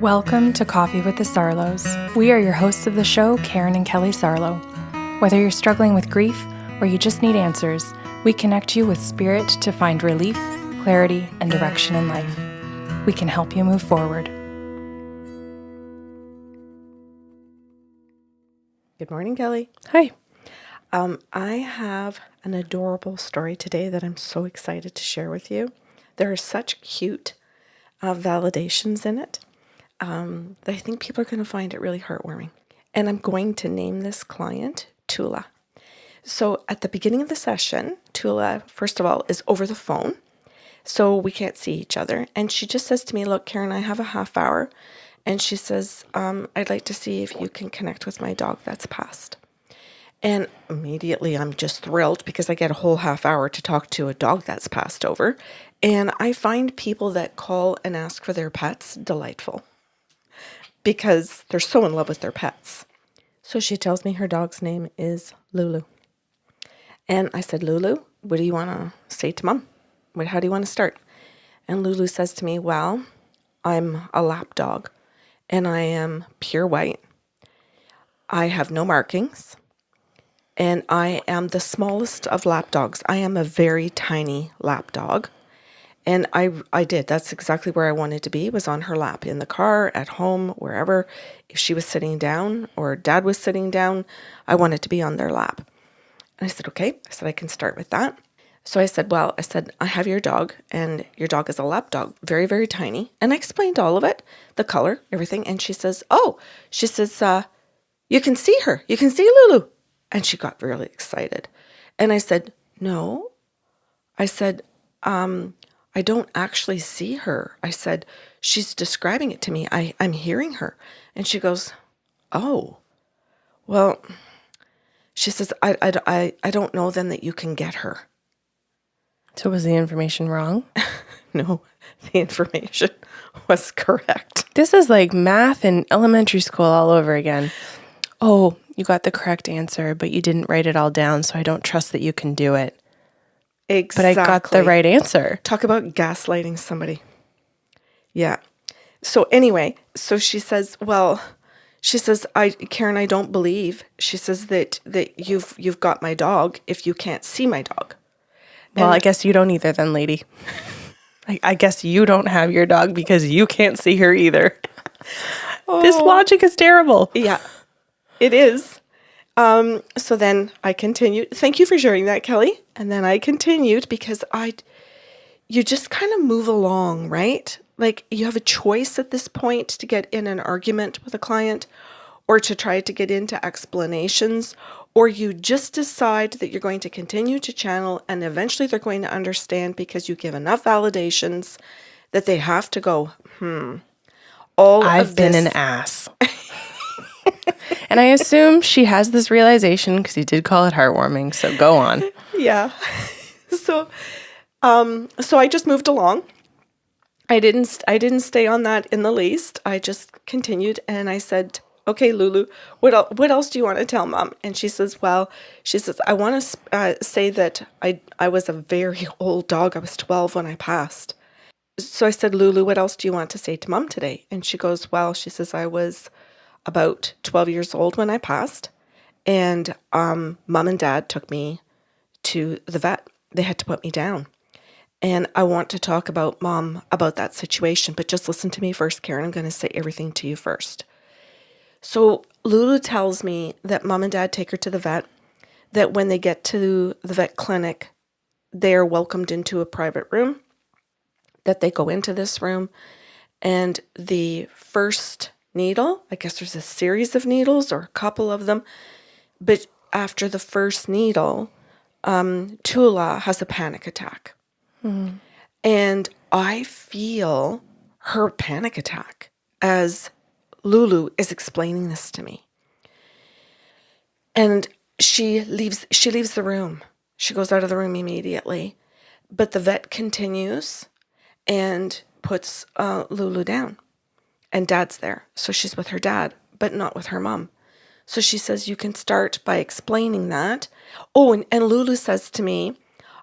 Welcome to Coffee with the Sarlos. We are your hosts of the show, Karen and Kelly Sarlo. Whether you're struggling with grief or you just need answers, we connect you with spirit to find relief, clarity, and direction in life. We can help you move forward. Good morning, Kelly. Hi. I have an adorable story today that I'm so excited to share with you. There are such cute validations in it that I think people are going to find it really heartwarming. And I'm going to name this client Tula. So at the beginning of the session, Tula, first of all, is over the phone. So we can't see each other. And she just says to me, look, Karen, I have a half hour. And she says, I'd like to see if you can connect with my dog that's passed. And immediately I'm just thrilled because I get a whole half hour to talk to a dog that's passed over. And I find people that call and ask for their pets delightful because they're so in love with their pets. So she tells me her dog's name is Lulu. And I said, Lulu, what do you want to say to Mom? How do you want to start? And Lulu says to me, well, I'm a lap dog and I am pure white. I have no markings. And I am the smallest of lap dogs. I am a very tiny lap dog. And I did. That's exactly where I wanted to be, was on her lap, in the car, at home, wherever. If she was sitting down or Dad was sitting down, I wanted to be on their lap. And I said, okay. I said, I can start with that. So I said, I have your dog, and your dog is a lap dog, very, very tiny. And I explained all of it, the color, everything. And she says, you can see her. You can see Lulu. And she got really excited. And I said, no. I said, I don't actually see her. I said, she's describing it to me. I'm hearing her. And she goes, oh, well, she says, I don't know then that you can get her. So was the information wrong? No, the information was correct. This is like math in elementary school all over again. Oh, you got the correct answer, but you didn't write it all down, so I don't trust that you can do it. Exactly. But I got the right answer. Talk about gaslighting somebody. Yeah. So anyway, so she says, Karen, I don't believe. She says that you've got my dog if you can't see my dog. Well, I guess you don't either then, lady. I guess you don't have your dog because you can't see her either. Oh. This logic is terrible. Yeah, it is. So then I continued. Thank you for sharing that, Kelly. And then I continued because you just kind of move along, right? Like you have a choice at this point to get in an argument with a client or to try to get into explanations, or you just decide that you're going to continue to channel and eventually they're going to understand because you give enough validations that they have to go, I've been an ass. And I assume she has this realization because you did call it heartwarming. So go on. Yeah. So I just moved along. I didn't stay on that in the least. I just continued and I said, okay, Lulu, what else do you want to tell Mom? And she says, I want to say that I was a very old dog. I was 12 when I passed. So I said, Lulu, what else do you want to say to Mom today? And she goes, she says, I was about 12 years old when I passed, and Mom and Dad took me to the vet. They had to put me down. And I want to talk about Mom about that situation, but just listen to me first, Karen. I'm going to say everything to you first. So Lulu tells me that Mom and Dad take her to the vet, that when they get to the vet clinic, they are welcomed into a private room, that they go into this room, and the first needle, I guess there's a series of needles or a couple of them, but after the first needle, Tula has a panic attack. Mm. And I feel her panic attack as Lulu is explaining this to me. And she leaves the room. She goes out of the room immediately. But the vet continues and puts Lulu down. And Dad's there. So she's with her dad, but not with her mom. So she says, you can start by explaining that. Oh, and Lulu says to me,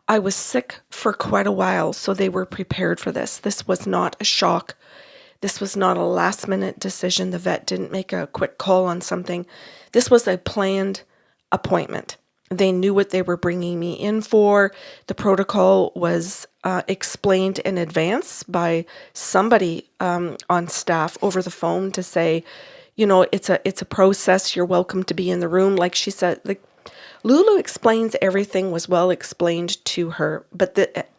I was sick for quite a while, so they were prepared for this. This was not a shock. This was not a last minute decision. The vet didn't make a quick call on something. This was a planned appointment. They knew what they were bringing me in for. The protocol was explained in advance by somebody on staff over the phone to say, it's a process. You're welcome to be in the room. Like she said, Lulu explains everything was well explained to her,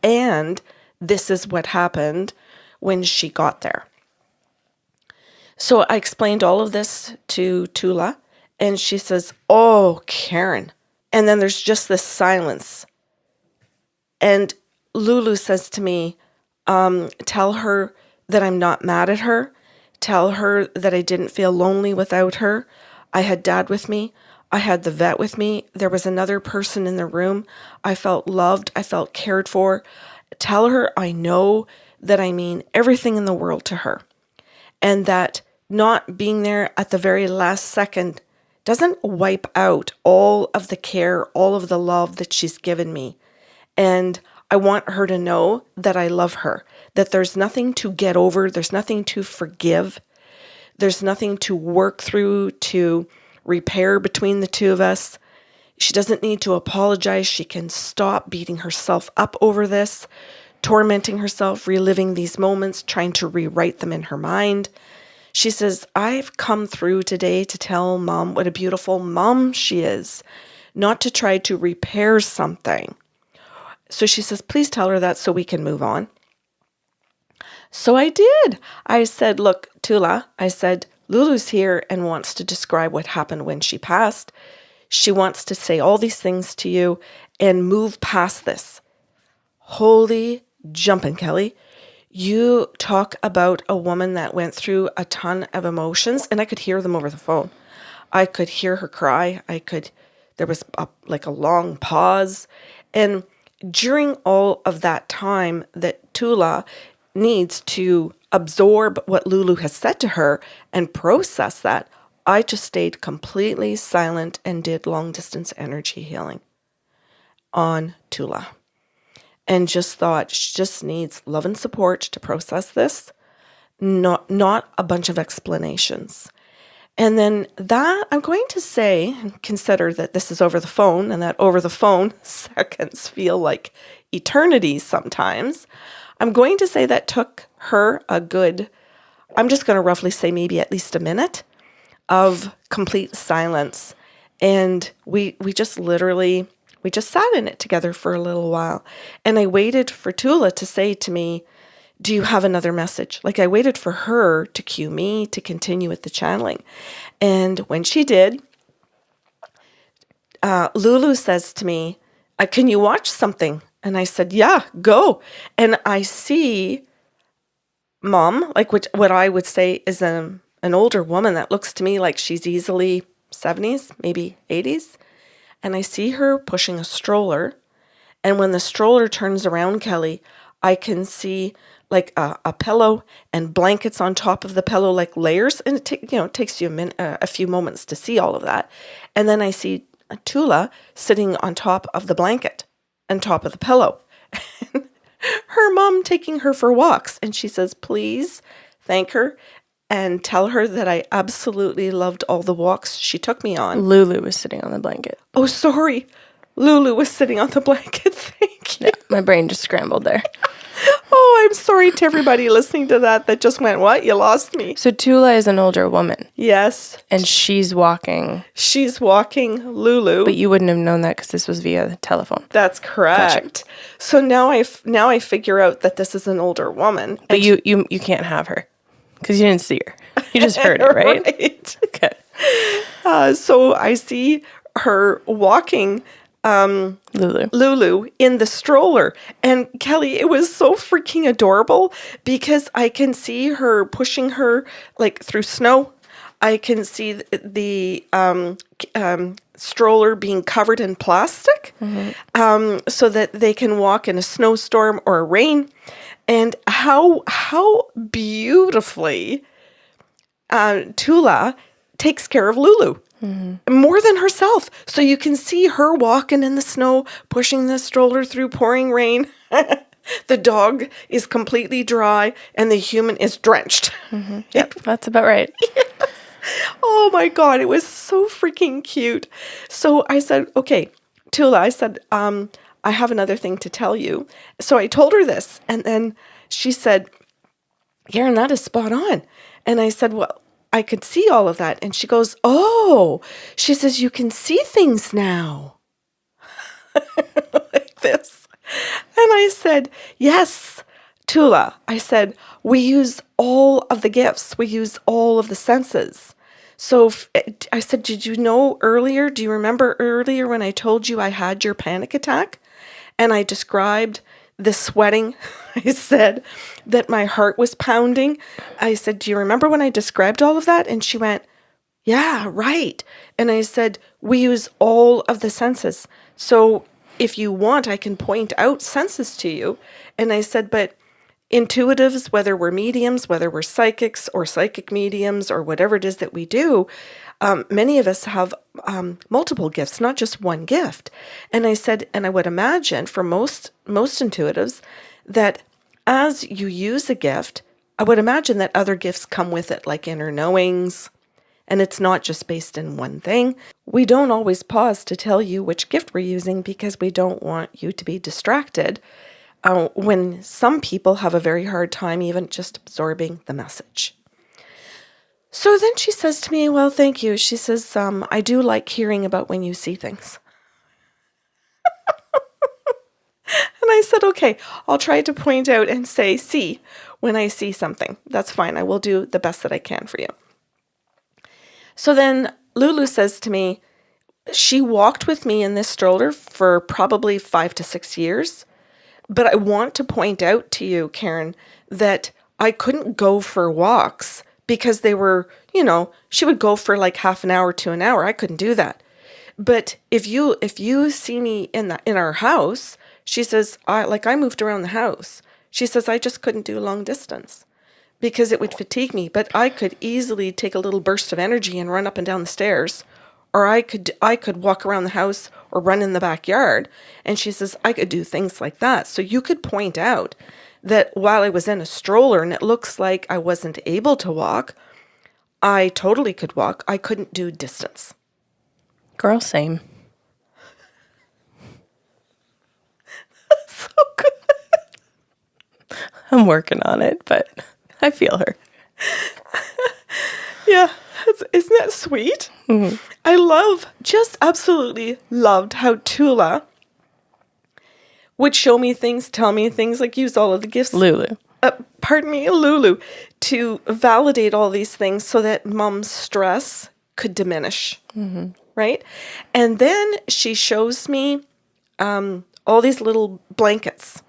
and this is what happened when she got there. So I explained all of this to Tula, and she says, "Oh, Karen." And then there's just this silence. And Lulu says to me, tell her that I'm not mad at her. Tell her that I didn't feel lonely without her. I had Dad with me. I had the vet with me. There was another person in the room. I felt loved. I felt cared for. Tell her I know that I mean everything in the world to her. And that not being there at the very last second doesn't wipe out all of the care, all of the love that she's given me. And I want her to know that I love her, that there's nothing to get over, there's nothing to forgive, there's nothing to work through, to repair between the two of us. She doesn't need to apologize. She can stop beating herself up over this, tormenting herself, reliving these moments, trying to rewrite them in her mind. She says, I've come through today to tell Mom what a beautiful mom she is, not to try to repair something. So she says, please tell her that so we can move on. So I did. I said, look, Tula, I said, Lulu's here and wants to describe what happened when she passed. She wants to say all these things to you and move past this. Holy jumping, Kelly. You talk about a woman that went through a ton of emotions, and I could hear them over the phone. I could hear her cry. There was a long pause. And during all of that time that Tula needs to absorb what Lulu has said to her and process that, I just stayed completely silent and did long distance energy healing on Tula. And just thought she just needs love and support to process this, not a bunch of explanations. And then that, I'm going to say, consider that this is over the phone, and that over the phone seconds feel like eternities sometimes. I'm going to say that took her I'm just going to roughly say maybe at least a minute of complete silence. And we just sat in it together for a little while. And I waited for Tula to say to me, do you have another message? I waited for her to cue me to continue with the channeling. And when she did, Lulu says to me, can you watch something? And I said, yeah, go. And I see Mom, what I would say is an older woman that looks to me like she's easily 70s, maybe 80s. And I see her pushing a stroller. And when the stroller turns around, Kelly, I can see a pillow and blankets on top of the pillow, like layers. And it takes you a few moments to see all of that. And then I see Tula sitting on top of the blanket and top of the pillow. Her mom taking her for walks. And she says, please thank her and tell her that I absolutely loved all the walks she took me on. Lulu was sitting on the blanket. Oh, sorry. Lulu was sitting on the blanket. Thank you. Yeah, my brain just scrambled there. Oh, I'm sorry to everybody listening to that just went, what? You lost me. So Tula is an older woman. Yes. And she's walking. She's walking Lulu. But you wouldn't have known that because this was via the telephone. That's correct. Gotcha. So now I figure out that this is an older woman. But you can't have her because you didn't see her. You just heard it, right? Right. Okay. So I see her walking Lulu in the stroller. And Kelly, it was so freaking adorable because I can see her pushing her through snow. I can see the stroller being covered in plastic, so that they can walk in a snowstorm or a rain. And how beautifully Tula takes care of Lulu. More than herself. So you can see her walking in the snow, pushing the stroller through pouring rain. The dog is completely dry and the human is drenched. Yep, that's about right. Oh my God, it was so freaking cute. So I said, okay, Tula, I said, I have another thing to tell you. So I told her this, and then she said, Karen, that is spot on. And I said, well, I could see all of that. And she goes, oh, she says, you can see things now. Like this. And I said, yes, Tula. I said, we use all of the gifts. We use all of the senses. So I said, did you know earlier? Do you remember earlier when I told you I had your panic attack? And I described the sweating. I said that my heart was pounding. I said, do you remember when I described all of that? And she went, yeah, right. And I said, we use all of the senses. So if you want, I can point out senses to you. And I said, but intuitives, whether we're mediums, whether we're psychics or psychic mediums or whatever it is that we do, many of us have multiple gifts, not just one gift. And I said, and I would imagine for most intuitives that as you use a gift, I would imagine that other gifts come with it, like inner knowings, and it's not just based in one thing. We don't always pause to tell you which gift we're using because we don't want you to be distracted when some people have a very hard time even just absorbing the message. So then she says to me, well, thank you. She says, I do like hearing about when you see things. And I said, okay, I'll try to point out and say, see, when I see something. That's fine. I will do the best that I can for you. So then Lulu says to me, she walked with me in this stroller for probably 5 to 6 years. But I want to point out to you, Karen, that I couldn't go for walks because they were, she would go for like half an hour to an hour. I couldn't do that. But if you see me in our house, she says, I moved around the house. She says, I just couldn't do long distance because it would fatigue me. But I could easily take a little burst of energy and run up and down the stairs. Or I could walk around the house or run in the backyard. And she says, I could do things like that. So you could point out that while I was in a stroller and it looks like I wasn't able to walk, I totally could walk. I couldn't do distance. Girl, same. So good. I'm working on it, but I feel her. Yeah. Isn't that sweet? Mm-hmm. I absolutely loved how Tula would show me things, tell me things, like use all of the gifts. Lulu, to validate all these things so that Mom's stress could diminish, right? And then she shows me all these little blankets.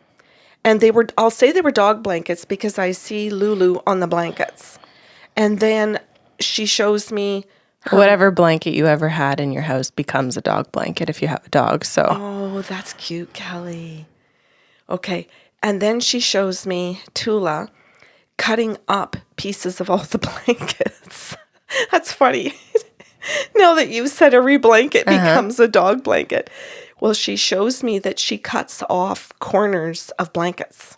And I'll say they were dog blankets because I see Lulu on the blankets. And then she shows me whatever blanket you ever had in your house becomes a dog blanket if you have a dog. So oh, that's cute, Kelly. Okay. And then she shows me Tula cutting up pieces of all the blankets. That's funny. Now that you've said every blanket becomes a dog blanket. Well, she shows me that she cuts off corners of blankets,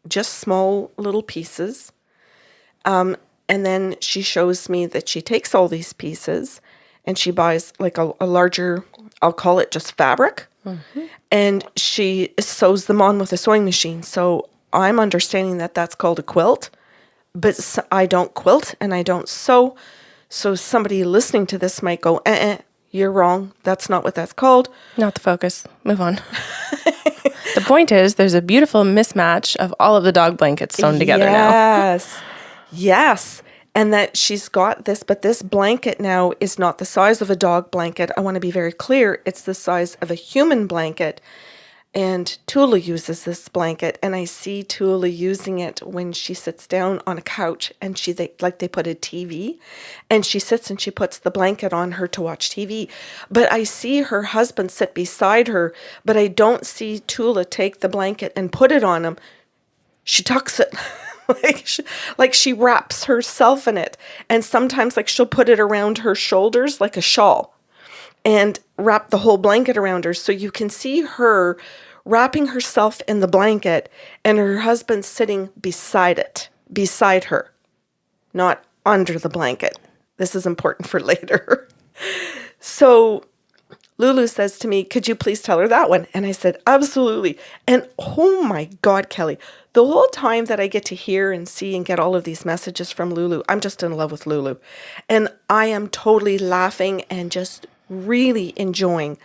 just small little pieces. And then she shows me that she takes all these pieces and she buys like a larger, I'll call it just fabric, and she sews them on with a sewing machine. So I'm understanding that that's called a quilt, but I don't quilt and I don't sew. So somebody listening to this might go, you're wrong. That's not what that's called. Not the focus. Move on. The point is there's a beautiful mismatch of all of the dog blankets sewn together now. Yes. And that she's got this, but this blanket now is not the size of a dog blanket. I want to be very clear. It's the size of a human blanket. And Tula uses this blanket, and I see Tula using it when she sits down on a couch and they put a TV, and she sits and she puts the blanket on her to watch TV. But I see her husband sit beside her, but I don't see Tula take the blanket and put it on him. She tucks it. like she wraps herself in it. And sometimes she'll put it around her shoulders like a shawl and wrap the whole blanket around her. So you can see her wrapping herself in the blanket, and her husband sitting beside her, not under the blanket. This is important for later. So Lulu says to me, could you please tell her that one? And I said, absolutely. And oh my God, Kelly, the whole time that I get to hear and see and get all of these messages from Lulu, I'm just in love with Lulu. And I am totally laughing and just really enjoying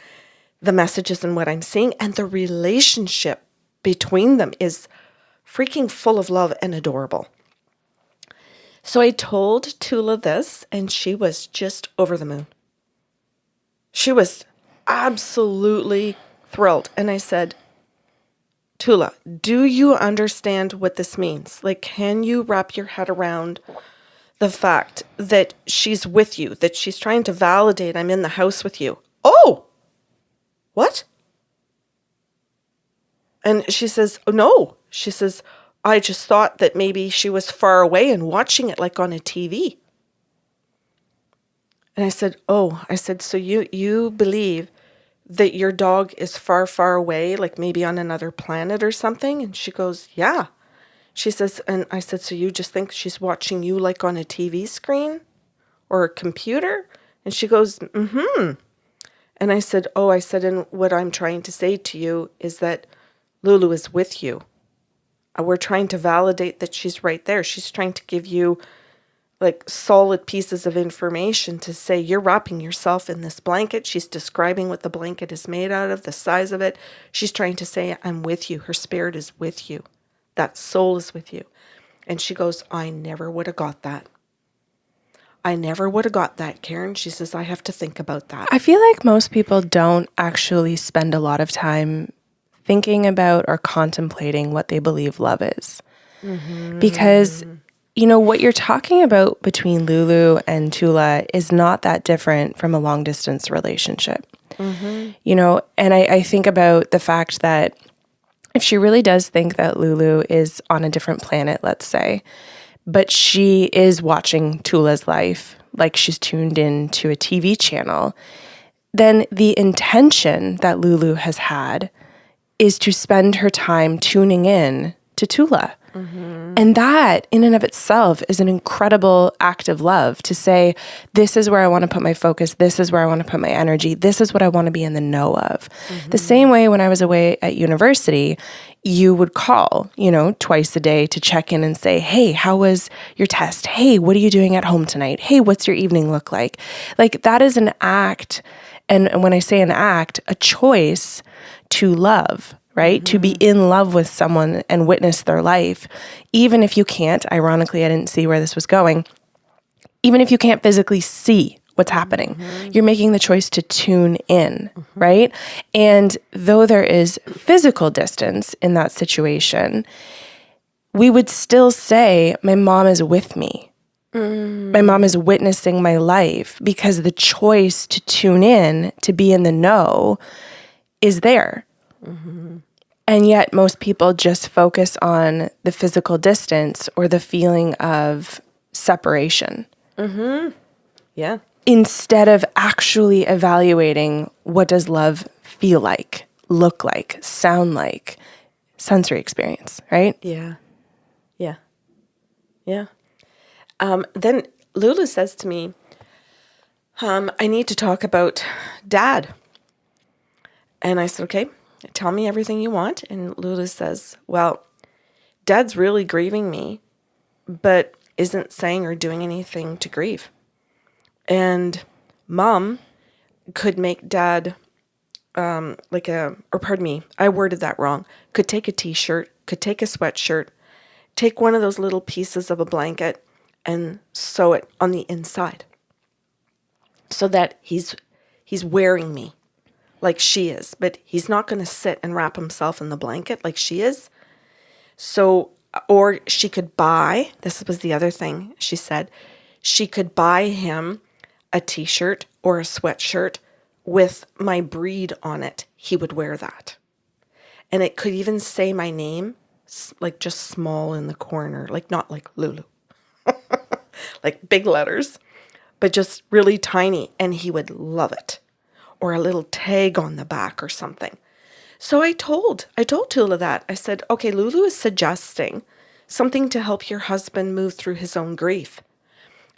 the messages and what I'm seeing. And the relationship between them is freaking full of love and adorable. So I told Tula this, and she was just over the moon. She was absolutely thrilled. And I said, Tula, do you understand what this means? Like, can you wrap your head around the fact that she's with you, that she's trying to validate I'm in the house with you? Oh, what? And she says, oh, no. She says, I just thought that maybe she was far away and watching it like on a TV. And I said, so you believe that your dog is far, far away, like maybe on another planet or something? And she goes, yeah. She says, and I said, so you just think she's watching you like on a TV screen or a computer? And she goes, mm-hmm. And I said, and what I'm trying to say to you is that Lulu is with you. We're trying to validate that she's right there. She's trying to give you like solid pieces of information to say you're wrapping yourself in this blanket. She's describing what the blanket is made out of, the size of it. She's trying to say, I'm with you. Her spirit is with you. That soul is with you. And she goes, I never would have got that. I never would have got that, Karen. She says, I have to think about that. I feel like most people don't actually spend a lot of time thinking about or contemplating what they believe love is. Mm-hmm. Because, you know, what you're talking about between Lulu and Tula is not that different from a long distance relationship. Mm-hmm. You know, and I think about the fact that if she really does think that Lulu is on a different planet, let's say, but she is watching Tula's life like she's tuned in to a TV channel, then the intention that Lulu has had is to spend her time tuning in to Tula. Mm-hmm. And that in and of itself is an incredible act of love to say, this is where I want to put my focus. This is where I want to put my energy. This is what I want to be in the know of. Mm-hmm. The same way when I was away at university, you would call, you know, twice a day to check in and say, hey, how was your test? Hey, what are you doing at home tonight? Hey, what's your evening look like? Like that is an act. And when I say an act, a choice to love, right? Mm-hmm. To be in love with someone and witness their life, even if you can't, ironically, I didn't see where this was going, even if you can't physically see what's happening, mm-hmm. you're making the choice to tune in, mm-hmm. right? And though there is physical distance in that situation, we would still say, my mom is with me. My mom is witnessing my life because the choice to tune in, to be in the know, is there. Mm-hmm. And yet most people just focus on the physical distance or the feeling of separation. Mm-hmm. Yeah. Instead of actually evaluating what does love feel like, look like, sound like, sensory experience, right? Yeah. Yeah. Yeah. Then Lulu says to me, I need to talk about Dad. And I said, okay, tell me everything you want. And Lulu says, well, Dad's really grieving me, but isn't saying or doing anything to grieve. And Mom could make Dad I worded that wrong, could take a t-shirt, could take a sweatshirt, take one of those little pieces of a blanket and sew it on the inside so that he's wearing me like she is, but he's not going to sit and wrap himself in the blanket like she is. So, or she could buy, this was the other thing she said, she could buy him a t-shirt or a sweatshirt with my breed on it. He would wear that. And it could even say my name, like just small in the corner, like not like Lulu, like big letters, but just really tiny. And he would love it. Or a little tag on the back or something. So I told Tula that. I said, okay, Lulu is suggesting something to help your husband move through his own grief.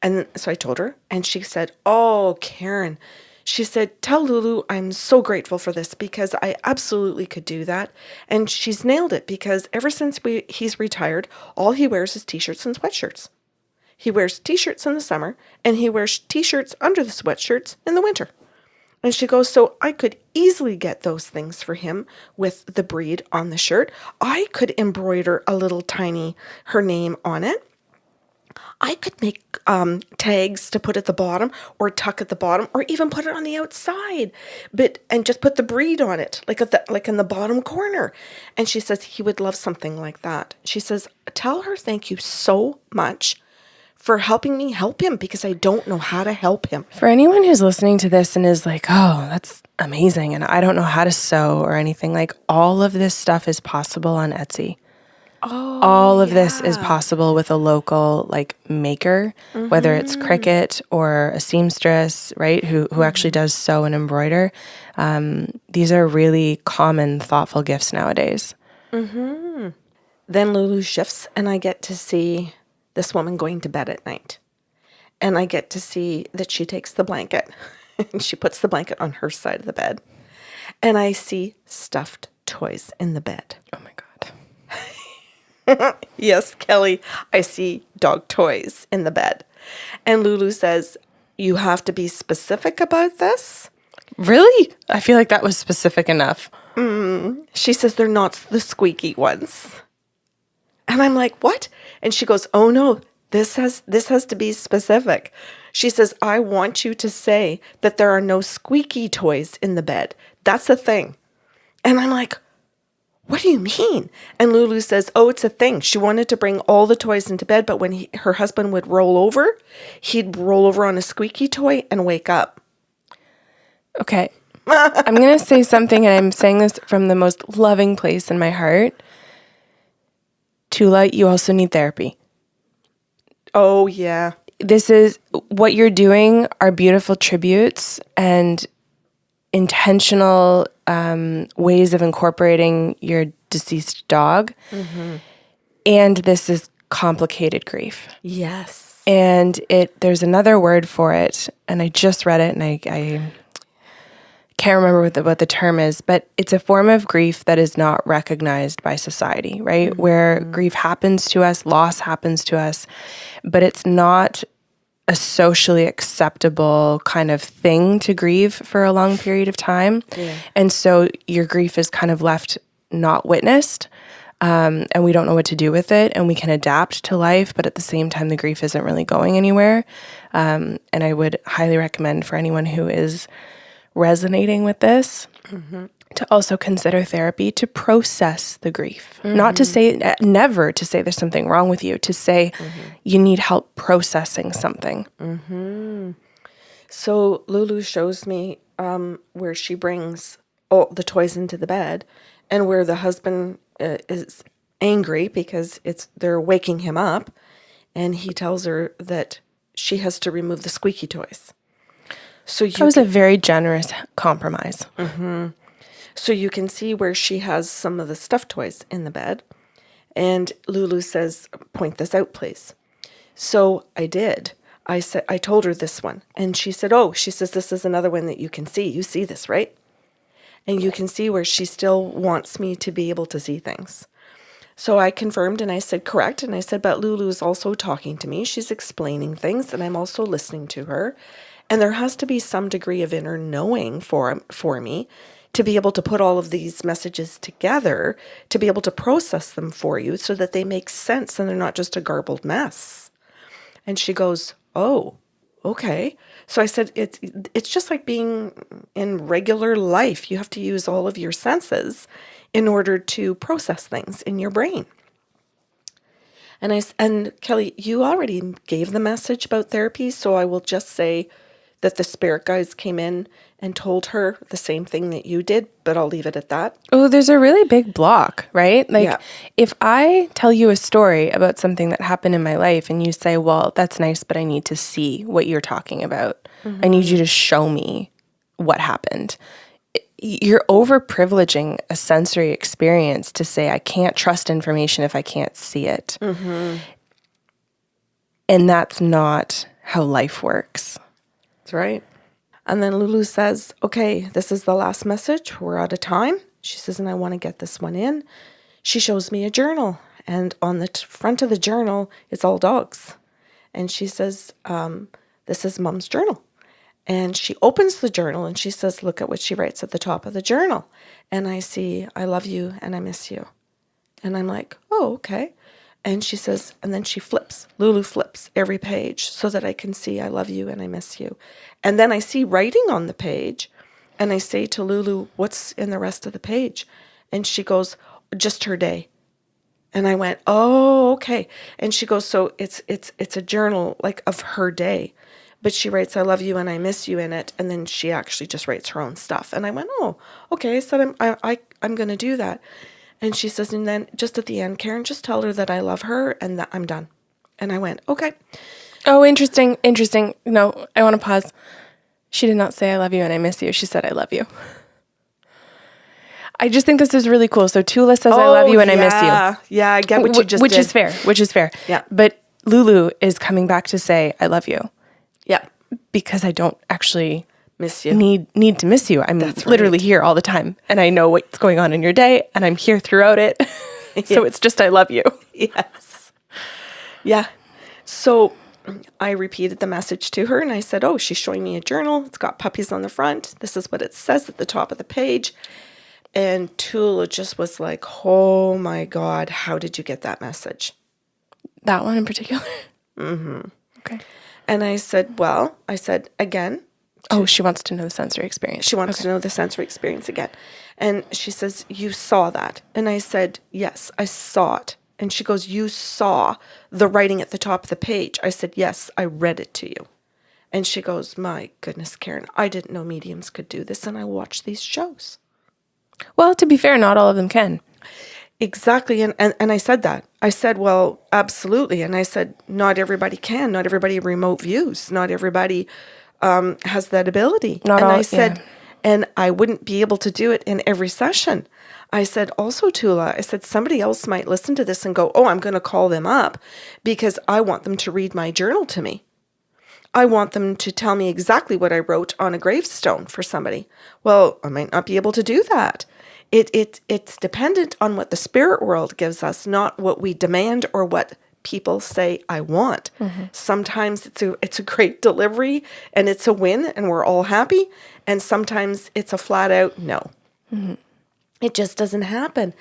And so I told her, and she said, oh, Karen, she said, tell Lulu I'm so grateful for this because I absolutely could do that. And she's nailed it because ever since he's retired, all he wears is t-shirts and sweatshirts. He wears t-shirts in the summer and he wears t-shirts under the sweatshirts in the winter. And she goes, so I could easily get those things for him with the breed on the shirt. I could embroider a little tiny, her name on it. I could make tags to put at the bottom or tuck at the bottom or even put it on the outside, and just put the breed on it, like in the bottom corner. And she says he would love something like that. She says, tell her thank you so much for helping me help him because I don't know how to help him. For anyone who's listening to this and is like, oh, that's amazing, and I don't know how to sew or anything, like all of this stuff is possible on Etsy. Oh, All of this is possible with a local like maker, whether it's Cricut or a seamstress, right? Who actually does sew and embroider. These are really common, thoughtful gifts nowadays. Then Lulu shifts, and I get to see this woman going to bed at night, and I get to see that she takes the blanket and she puts the blanket on her side of the bed, and I see stuffed toys in the bed. Oh my God. Yes, Kelly, I see dog toys in the bed. And Lulu says, you have to be specific about this. Really? I feel like that was specific enough. She says they're not the squeaky ones. And I'm like, what? And she goes, oh no, this has to be specific. She says, I want you to say that there are no squeaky toys in the bed. That's a thing. And I'm like, what do you mean? And Lulu says, oh, it's a thing. She wanted to bring all the toys into bed, but when her husband would roll over, he'd roll over on a squeaky toy and wake up. Okay. I'm going to say something, and I'm saying this from the most loving place in my heart. Tula, you also need therapy. Oh, yeah. This is what you're doing are beautiful tributes and intentional ways of incorporating your deceased dog. And this is complicated grief. Yes. And there's another word for it, and I just read it, and I can't remember what the term is, but it's a form of grief that is not recognized by society, right? Where grief happens to us, loss happens to us, but it's not a socially acceptable kind of thing to grieve for a long period of time. Yeah. And so your grief is kind of left not witnessed, and we don't know what to do with it, and we can adapt to life, but at the same time, the grief isn't really going anywhere. And I would highly recommend for anyone who is resonating with this to also consider therapy to process the grief. Not to say, never to say there's something wrong with you, to say you need help processing something. So Lulu shows me where she brings all the toys into the bed and where the husband is angry because they're waking him up, and he tells her that she has to remove the squeaky toys. So that was a very generous compromise. So you can see where she has some of the stuffed toys in the bed. And Lulu says, point this out, please. So I did. I told her this one. And she said, this is another one that you can see. You see this, right? And you can see where she still wants me to be able to see things. So I confirmed and I said, correct. And I said, but Lulu is also talking to me. She's explaining things and I'm also listening to her. And there has to be some degree of inner knowing for me to be able to put all of these messages together, to be able to process them for you so that they make sense and they're not just a garbled mess. And she goes, oh, okay. So I said, it's just like being in regular life. You have to use all of your senses in order to process things in your brain. And Kelly, you already gave the message about therapy, so I will just say that the spirit guides came in and told her the same thing that you did, but I'll leave it at that. Oh, there's a really big block, right? Like if I tell you a story about something that happened in my life and you say, well, that's nice, but I need to see what you're talking about. I need you to show me what happened. you're over-privileging a sensory experience to say, I can't trust information if I can't see it. Mm-hmm. And that's not how life works. That's right. And then Lulu says, okay, this is the last message. We're out of time. She says, and I want to get this one in. She shows me a journal. And on the front of the journal, it's all dogs. And she says, this is Mom's journal. And she opens the journal and she says, look at what she writes at the top of the journal. And I see, I love you and I miss you. And I'm like, oh, okay. And she says, and then she flips, Lulu flips every page so that I can see I love you and I miss you. And then I see writing on the page and I say to Lulu, what's in the rest of the page? And she goes, just her day. And I went, oh, okay. And she goes, so it's a journal like of her day. But she writes, I love you and I miss you in it. And then she actually just writes her own stuff. And I went, oh, okay. So I'm going to do that. And she says, and then just at the end, Karen, just tell her that I love her and that I'm done. And I went, okay. Oh, interesting. No, I want to pause. She did not say I love you and I miss you. She said I love you. I just think this is really cool. So Tula says I love you and I miss you. Yeah, I get what you just which did. Which is fair. Yeah. But Lulu is coming back to say I love you. Yeah. Because I don't actually miss you. Need to miss you. I'm literally here all the time and I know what's going on in your day and I'm here throughout it. So it's just I love you. Yes. Yeah. So I repeated the message to her and I said, oh, she's showing me a journal. It's got puppies on the front. This is what it says at the top of the page. And Tula just was like, oh my God, how did you get that message? That one in particular? Mm-hmm. Okay. And I said, again. Oh, she wants to know the sensory experience. She wants to know the sensory experience again. And she says, you saw that. And I said, yes, I saw it. And she goes, you saw the writing at the top of the page. I said, yes, I read it to you. And she goes, my goodness, Karen, I didn't know mediums could do this. And I watch these shows. Well, to be fair, not all of them can. Exactly. And I said that. I said, well, absolutely. And I said, not everybody can. Not everybody remote views. Not everybody has that ability. I said, and I wouldn't be able to do it in every session. I said, also, Tula, I said, somebody else might listen to this and go, oh, I'm going to call them up because I want them to read my journal to me. I want them to tell me exactly what I wrote on a gravestone for somebody. Well, I might not be able to do that. It's dependent on what the spirit world gives us, not what we demand or what people say I want. Mm-hmm. Sometimes it's a great delivery and it's a win and we're all happy. And sometimes it's a flat out no. Mm-hmm. It just doesn't happen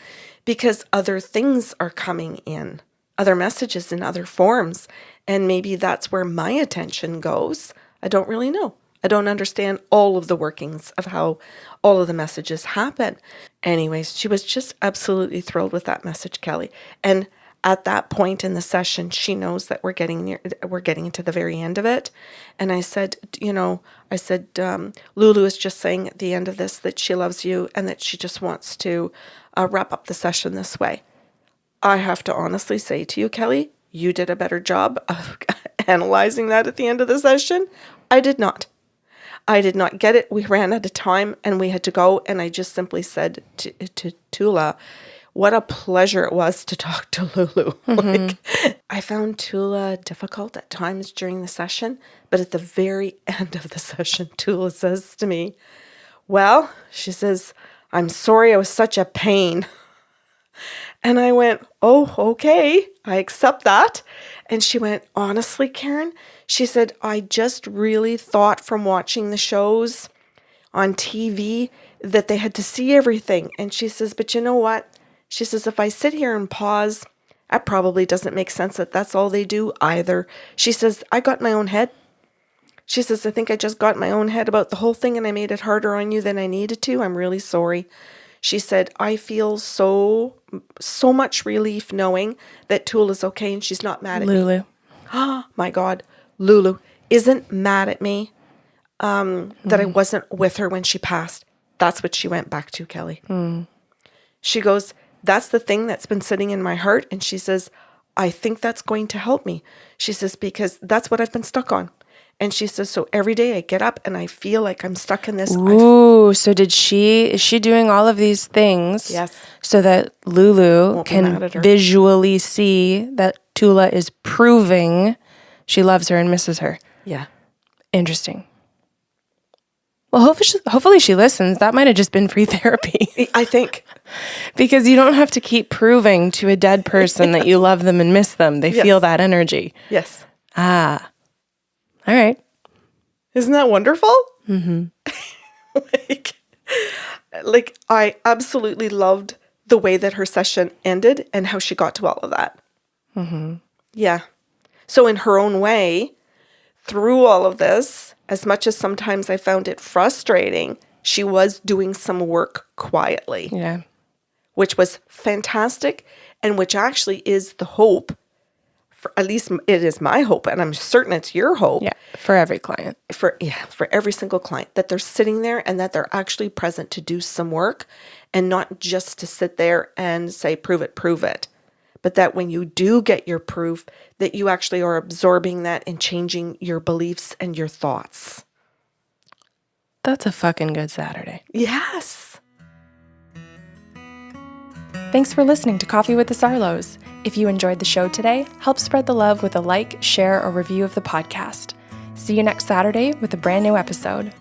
because other things are coming in, other messages in other forms. And maybe that's where my attention goes. I don't really know. I don't understand all of the workings of how all of the messages happen. Anyways, she was just absolutely thrilled with that message, Kelly. And at that point in the session, she knows that we're getting to the very end of it. And I said, Lulu is just saying at the end of this that she loves you and that she just wants to wrap up the session this way. I have to honestly say to you, Kelly, you did a better job of analyzing that at the end of the session. I did not get it. We ran out of time and we had to go. And I just simply said to Tula, what a pleasure it was to talk to Lulu. Mm-hmm. I found Tula difficult at times during the session, but at the very end of the session, Tula says to me, well, she says, I'm sorry I was such a pain. And I went, oh, okay, I accept that. And she went, honestly, Karen, she said, I just really thought from watching the shows on TV that they had to see everything. And she says, but you know what? She says, if I sit here and pause, that probably doesn't make sense that that's all they do either. She says, I got my own head. She says, I think I just got my own head about the whole thing and I made it harder on you than I needed to. I'm really sorry. She said, I feel so much relief knowing that Tula's okay and she's not mad at me. Lulu. Oh, my God. Lulu isn't mad at me that I wasn't with her when she passed. That's what she went back to, Kelly. Mm. She goes, that's the thing that's been sitting in my heart. And she says, I think that's going to help me. She says, because that's what I've been stuck on. And she says, so every day I get up and I feel like I'm stuck in this. Ooh, so is she doing all of these things Yes. so that Lulu Won't be mad can at her. visually see that Tula is proving she loves her and misses her? Yeah. Interesting. Well, hopefully she listens. That might have just been free therapy. I think. Because you don't have to keep proving to a dead person that you love them and miss them. They feel that energy. Yes. Ah. All right. Isn't that wonderful? Mm-hmm. like I absolutely loved the way that her session ended and how she got to all of that. Mm-hmm. Yeah. So in her own way, through all of this, as much as sometimes I found it frustrating, she was doing some work quietly. Yeah. Which was fantastic and which actually is the hope. For, at least it is my hope, and I'm certain it's your hope. Yeah. For every client. For every single client, that they're sitting there and that they're actually present to do some work and not just to sit there and say, prove it. But that when you do get your proof, that you actually are absorbing that and changing your beliefs and your thoughts. That's a fucking good Saturday. Yes. Thanks for listening to Coffee with the Sarlos. If you enjoyed the show today, help spread the love with a like, share, or review of the podcast. See you next Saturday with a brand new episode.